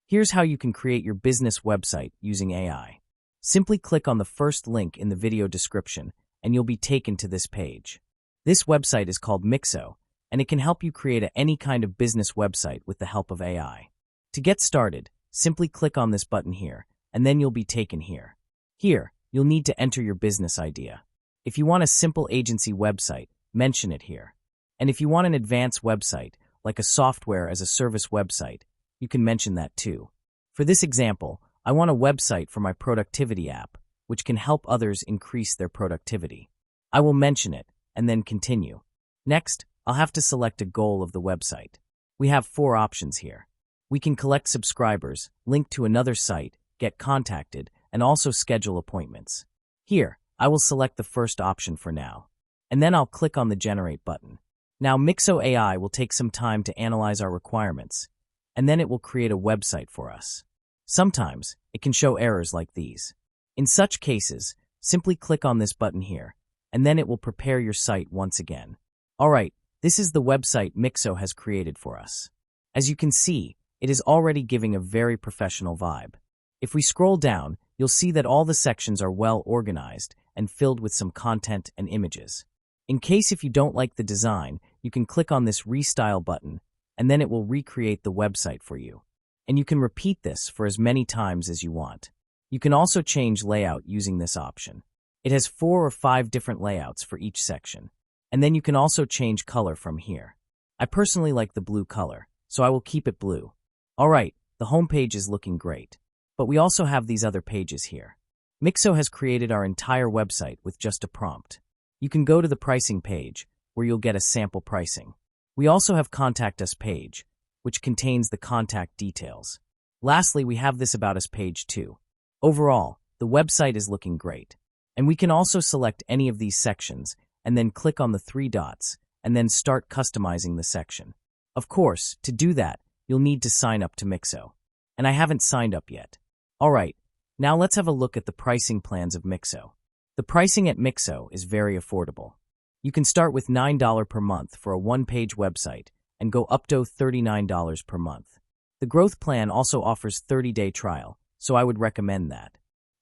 Here's how you can create your business website using AI. Simply click on the first link in the video description and you'll be taken to this page. This website is called Mixo, and it can help you create any kind of business website with the help of AI. To get started, simply click on this button here, and then you'll be taken here. Here, you'll need to enter your business idea. If you want a simple agency website, mention it here. And if you want an advanced website, like a software as a service website, you can mention that too. For this example, I want a website for my productivity app, which can help others increase their productivity. I will mention it, and then continue. Next, I'll have to select a goal of the website. We have 4 options here. We can collect subscribers, link to another site, get contacted, and also schedule appointments. Here, I will select the first option for now. And then I'll click on the Generate button. Now Mixo AI will take some time to analyze our requirements, and then it will create a website for us. Sometimes, it can show errors like these. In such cases, simply click on this button here, and then it will prepare your site once again. Alright, this is the website Mixo has created for us. As you can see, it is already giving a very professional vibe. If we scroll down, you'll see that all the sections are well organized and filled with some content and images. In case if you don't like the design, you can click on this Restyle button, and then it will recreate the website for you. And you can repeat this for as many times as you want. You can also change layout using this option. It has 4 or 5 different layouts for each section. And then you can also change color from here. I personally like the blue color, so I will keep it blue. Alright, the homepage is looking great. But we also have these other pages here. Mixo has created our entire website with just a prompt. You can go to the pricing page, where you'll get a sample pricing. We also have Contact Us page, which contains the contact details. Lastly, we have this About Us page too. Overall, the website is looking great. And we can also select any of these sections, and then click on the 3 dots, and then start customizing the section. Of course, to do that, you'll need to sign up to Mixo. And I haven't signed up yet. Alright, now let's have a look at the pricing plans of Mixo. The pricing at Mixo is very affordable. You can start with $9 per month for a 1-page website and go up to $39 per month. The growth plan also offers 30-day trial, so I would recommend that.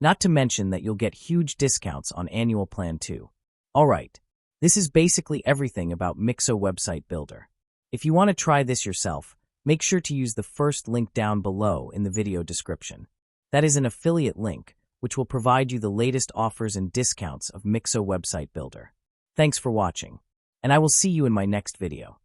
Not to mention that you'll get huge discounts on annual plan too. Alright, this is basically everything about Mixo Website Builder. If you want to try this yourself, make sure to use the first link down below in the video description. That is an affiliate link, which will provide you the latest offers and discounts of Mixo Website Builder. Thanks for watching, and I will see you in my next video.